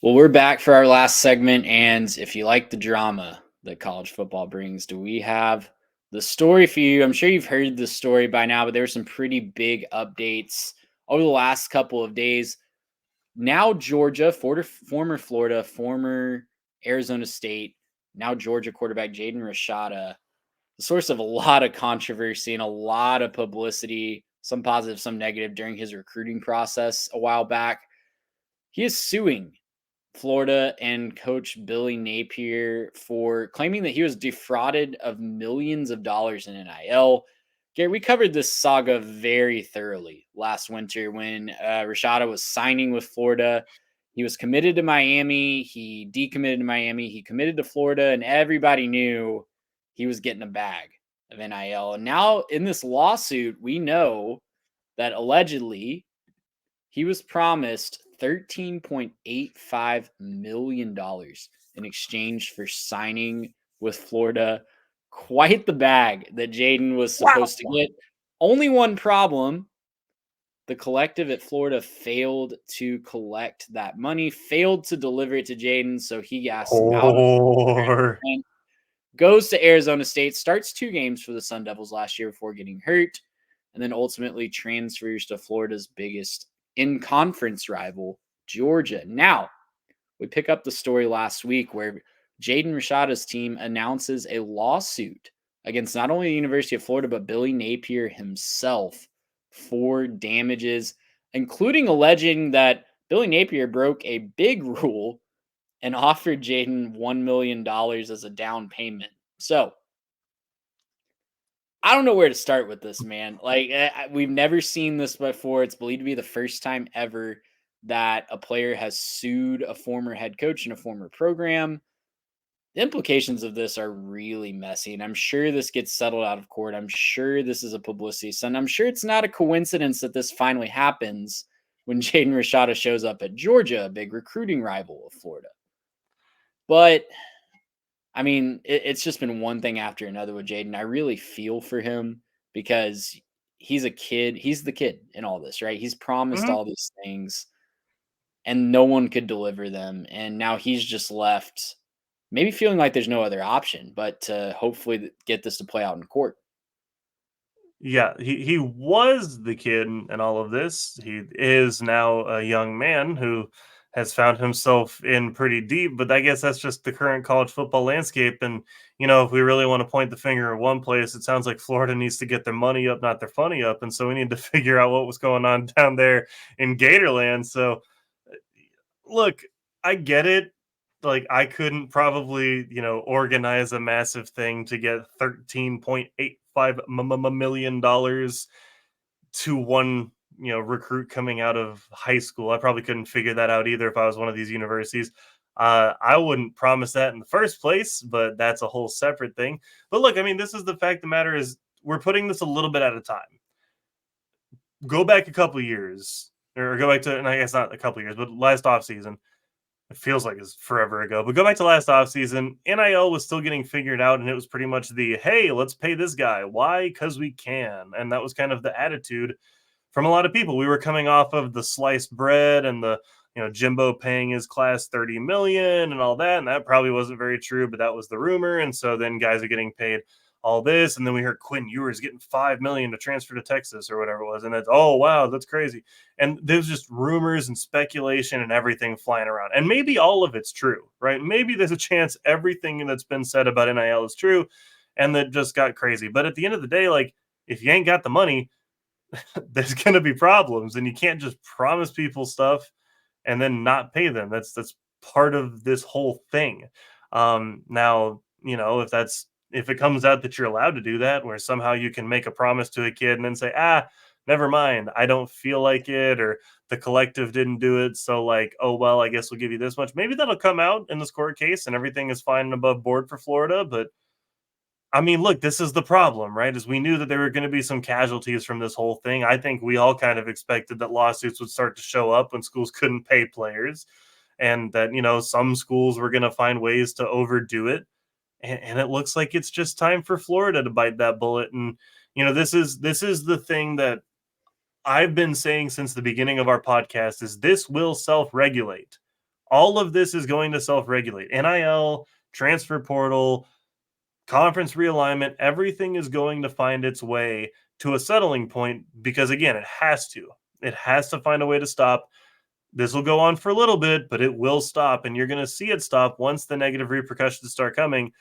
Well, we're back for our last segment, and if you like the drama that college football brings, do we have the story for you? I'm sure you've heard the story by now, but there were some pretty big updates over the last couple of days. Now, Georgia, former Florida, former Arizona State, now Georgia quarterback Jaden Rashada, the source of a lot of controversy and a lot of publicity, some positive, some negative, during his recruiting process a while back. He is suing Florida and coach Billy Napier for claiming that he was defrauded of millions of dollars in NIL. Gary, we covered this saga very thoroughly last winter when Rashada was signing with Florida. He was committed to Miami. He decommitted to Miami. He committed to Florida, and everybody knew he was getting a bag of NIL. And now in this lawsuit, we know that allegedly he was promised $13.85 million in exchange for signing with Florida. Quite the bag that Jaden was supposed to get. Only one problem: the collective at Florida failed to collect that money, failed to deliver it to Jaden, so he asked out and goes to Arizona State, starts 2 games for the Sun Devils last year before getting hurt, and then ultimately transfers to Florida's biggest in-conference rival, Georgia. Now, we pick up the story last week where Jaden Rashada's team announces a lawsuit against not only the University of Florida, but Billy Napier himself for damages, including alleging that Billy Napier broke a big rule and offered Jaden $1 million as a down payment. So, I don't know where to start with this, man. Like, we've never seen this before. It's believed to be the first time ever that a player has sued a former head coach in a former program. The implications of this are really messy, and I'm sure this gets settled out of court. I'm sure this is a publicity stunt. I'm sure it's not a coincidence that this finally happens when Jaden Rashada shows up at Georgia, a big recruiting rival of Florida. But I mean, it's just been one thing after another with Jaden. I really feel for him because he's a kid. He's the kid in all this, right? He's promised all these things and no one could deliver them. And now he's just left maybe feeling like there's no other option, but to hopefully get this to play out in court. Yeah, he was the kid in all of this. He is now a young man who has found himself in pretty deep, but I guess that's just the current college football landscape. And, if we really want to point the finger at one place, it sounds like Florida needs to get their money up, not their funny up. And so we need to figure out what was going on down there in Gatorland. So, look, I get it. Like, I couldn't probably, organize a massive thing to get $13.85 million to one, recruit coming out of high school. I probably couldn't figure that out either if I was one of these universities. I wouldn't promise that in the first place, but that's a whole separate thing. But look, I mean, this is the fact of the matter is we're putting this a little bit at a time. Go back a couple of years, or go back to, and I guess not a couple of years, but last offseason. It feels like it's forever ago, but go back to last offseason. NIL was still getting figured out, and it was pretty much the, hey, let's pay this guy. Why? Because we can. And that was kind of the attitude from a lot of people. We were coming off of the sliced bread and the, Jimbo paying his class $30 million and all that. And that probably wasn't very true, but that was the rumor. And so then guys are getting paid all this. And then we heard Quinn Ewers getting $5 million to transfer to Texas or whatever it was. And it's, oh, wow, that's crazy. And there's just rumors and speculation and everything flying around. And maybe all of it's true, right? Maybe there's a chance everything that's been said about NIL is true and that just got crazy. But at the end of the day, like, if you ain't got the money, there's going to be problems. And you can't just promise people stuff and then not pay them. That's part of this whole thing. Now, if it comes out that you're allowed to do that, where somehow you can make a promise to a kid and then say, never mind, I don't feel like it, or the collective didn't do it, so like, oh, well, I guess we'll give you this much. Maybe that'll come out in this court case and everything is fine and above board for Florida. But I mean, look, this is the problem, right? Is we knew that there were going to be some casualties from this whole thing. I think we all kind of expected that lawsuits would start to show up when schools couldn't pay players, and that, some schools were going to find ways to overdo it. And it looks like it's just time for Florida to bite that bullet. And, this is the thing that I've been saying since the beginning of our podcast is this will self-regulate All of this is going to self-regulate. NIL, transfer portal, conference realignment, everything is going to find its way to a settling point because, again, it has to. It has to find a way to stop. This will go on for a little bit, but it will stop, and you're going to see it stop once the negative repercussions start coming.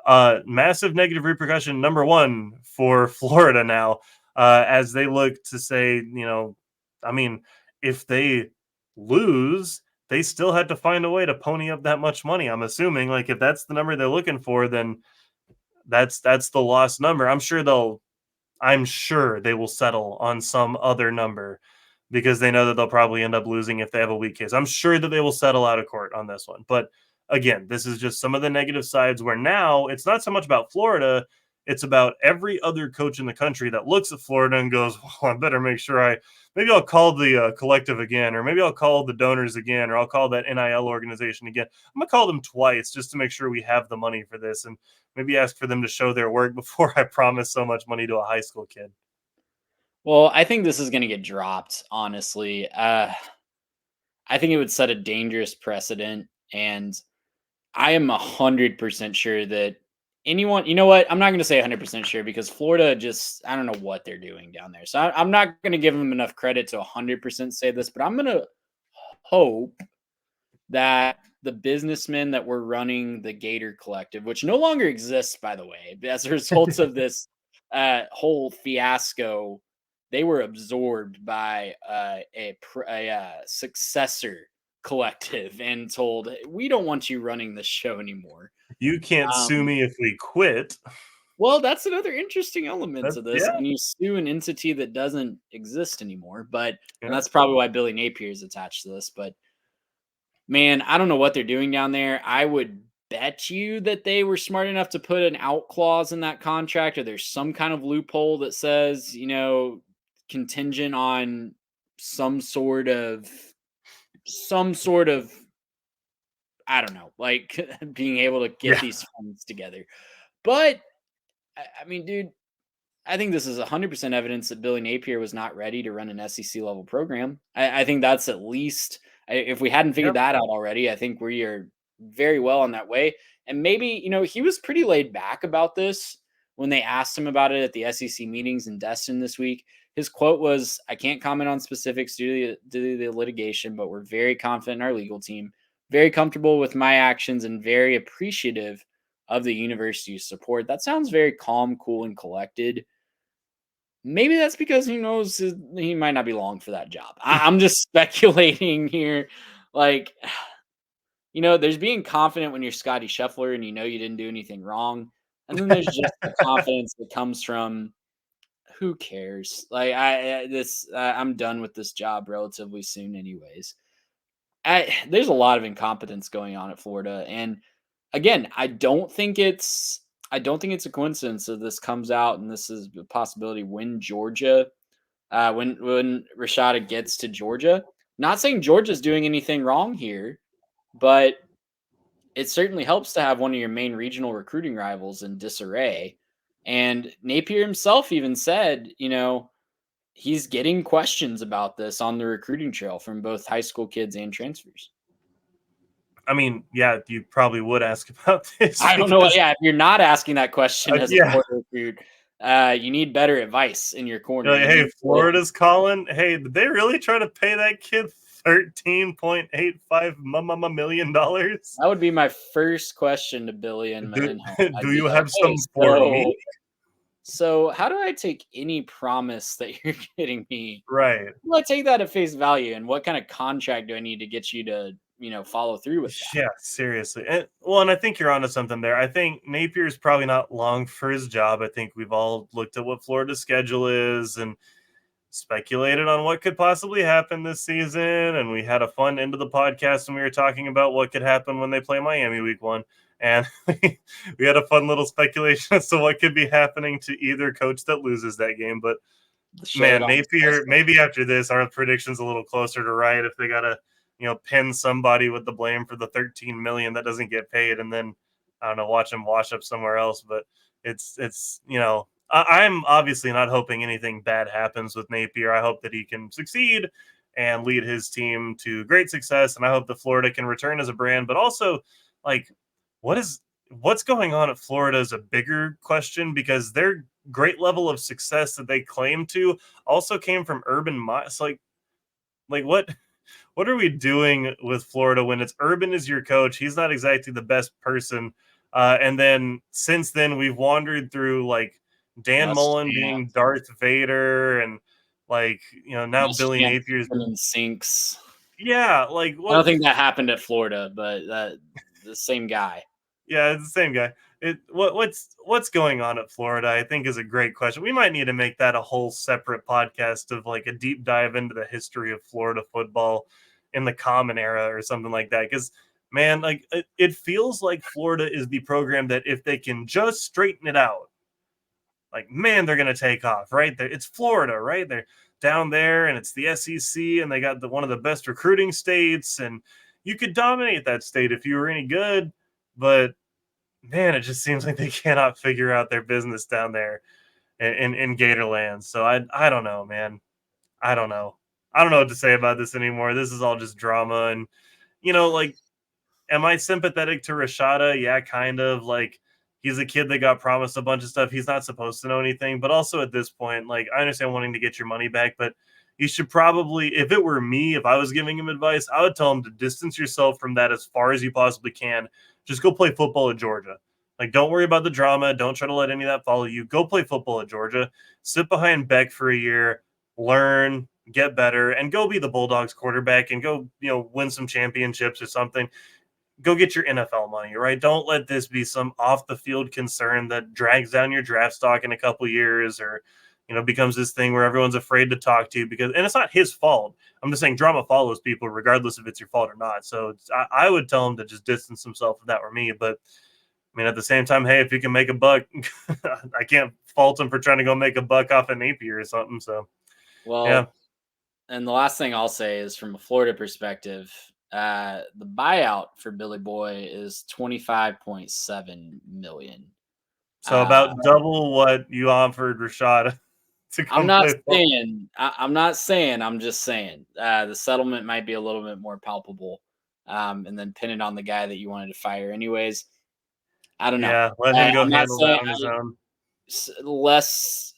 Massive negative repercussion number one for Florida now, as they look to say, I mean, if they lose, they still had to find a way to pony up that much money. I'm assuming, like, if that's the number they're looking for, then that's the lost number. I'm sure they will settle on some other number because they know that they'll probably end up losing if they have a weak case. I'm sure that they will settle out of court on this one. But again, this is just some of the negative sides where now it's not so much about Florida, it's about every other coach in the country that looks at Florida and goes, well, I better make sure maybe I'll call the collective again, or maybe I'll call the donors again, or I'll call that NIL organization again. I'm going to call them twice just to make sure we have the money for this, and maybe ask for them to show their work before I promise so much money to a high school kid. Well, I think this is going to get dropped, honestly. I think it would set a dangerous precedent, and I am 100% sure that anyone, you know what? I'm not going to say 100% sure because Florida just, I don't know what they're doing down there. So I'm not going to give them enough credit to 100% say this, but I'm going to hope that the businessmen that were running the Gator Collective, which no longer exists, by the way, as a result of this whole fiasco, they were absorbed by a successor collective and told, we don't want you running this show anymore. You can't sue me if we quit. Well, that's another interesting element to this. Yeah. When you sue an entity that doesn't exist anymore, and Yeah. that's probably why Billy Napier is attached to this. But man, I don't know what they're doing down there. I would bet you that they were smart enough to put an out clause in that contract, or there's some kind of loophole that says, contingent on some sort of I don't know, like being able to get Yeah. these funds together. But I mean, dude, I think this is 100% evidence that Billy Napier was not ready to run an SEC level program. I think that's at least, if we hadn't figured Yep. that out already, I think we are very well on that way. And maybe, he was pretty laid back about this when they asked him about it at the SEC meetings in Destin this week. His quote was, I can't comment on specifics due to the litigation, but we're very confident in our legal team, very comfortable with my actions, and very appreciative of the university's support. That sounds very calm, cool, and collected. Maybe that's because he knows he might not be long for that job. I'm just speculating here. Like, there's being confident when you're Scotty Scheffler and you didn't do anything wrong. And then there's just the confidence that comes from who cares? Like, I'm done with this job relatively soon, anyways. There's a lot of incompetence going on at Florida, and again, I don't think it's a coincidence that this comes out and this is a possibility when Georgia, when Rashada gets to Georgia. Not saying Georgia's doing anything wrong here, but it certainly helps to have one of your main regional recruiting rivals in disarray. And Napier himself even said, he's getting questions about this on the recruiting trail from both high school kids and transfers. I mean, yeah, you probably would ask about this. I don't know. Yeah, if you're not asking that question as a Yeah. Florida recruit, you need better advice in your corner. Like, hey, Florida's calling. Hey, did they really try to pay that kid $13.85 million? That would be my first question to Billy and do you have some for me? So how do I take any promise that you're getting me? Right. Well, I take that at face value, and what kind of contract do I need to get you to, follow through with that? Yeah, seriously. And I think you're onto something there. I think Napier's probably not long for his job. I think we've all looked at what Florida's schedule is and speculated on what could possibly happen this season. And we had a fun end of the podcast when we were talking about what could happen when they play Miami week 1. And we had a fun little speculation as to what could be happening to either coach that loses that game. But man, Napier, maybe after this, our prediction's a little closer to right if they got to, pin somebody with the blame for the $13 million that doesn't get paid, and then I don't know, watch him wash up somewhere else. But it's I'm obviously not hoping anything bad happens with Napier. I hope that he can succeed and lead his team to great success. And I hope that Florida can return as a brand, but also like what's going on at Florida is a bigger question, because their great level of success that they claim to also came from Urban Meyer. Like what are we doing with Florida when it's Urban is your coach? He's not exactly the best person. And then since then, we've wandered through like Dan Mullen being Darth Vader, and now Billy Napier's in sinks. Yeah, like what? I don't think that happened at Florida, but the same guy. Yeah, it's the same guy. What's going on at Florida, I think, is a great question. We might need to make that a whole separate podcast of like a deep dive into the history of Florida football in the common era or something like that. Because man, like it feels like Florida is the program that if they can just straighten it out, like man, they're gonna take off. Right there, it's Florida, right? They're down there, and it's the SEC, and they got one of the best recruiting states, and you could dominate that state if you were any good. But man, it just seems like they cannot figure out their business down there in Gatorland. So I don't know, man. I don't know. I don't know what to say about this anymore. This is all just drama. And, like, am I sympathetic to Rashada? Yeah, kind of. Like, he's a kid that got promised a bunch of stuff. He's not supposed to know anything. But also at this point, like, I understand wanting to get your money back, but you should probably, if it were me, if I was giving him advice, I would tell him to distance yourself from that as far as you possibly can. Just go play football at Georgia. Like, don't worry about the drama. Don't try to let any of that follow you. Go play football at Georgia. Sit behind Beck for a year, learn, get better, and go be the Bulldogs quarterback and go, win some championships or something. Go get your NFL money, right? Don't let this be some off-the-field concern that drags down your draft stock in a couple years, or becomes this thing where everyone's afraid to talk to you and it's not his fault. I'm just saying drama follows people regardless if it's your fault or not. So I would tell him to just distance himself if that were me. But I mean, at the same time, hey, if you can make a buck, I can't fault him for trying to go make a buck off of Napier or something. So, well, yeah. And the last thing I'll say is, from a Florida perspective, the buyout for Billy Boy is $25.7 million. So about double what you offered Rashada. I'm not saying. I'm just saying the settlement might be a little bit more palpable, and then pin it on the guy that you wanted to fire anyways. I don't know. Yeah, let him go handle that on his own. Less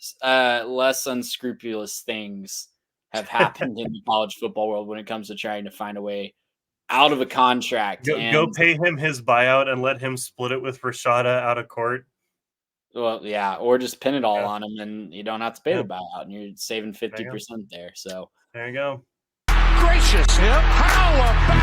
unscrupulous things have happened in the college football world when it comes to trying to find a way out of a contract. Go pay him his buyout and let him split it with Rashada out of court. Well, yeah, or just pin it all on him, and you don't have to pay the buyout, and you're saving 50% there. So there you go. Gracious him! How about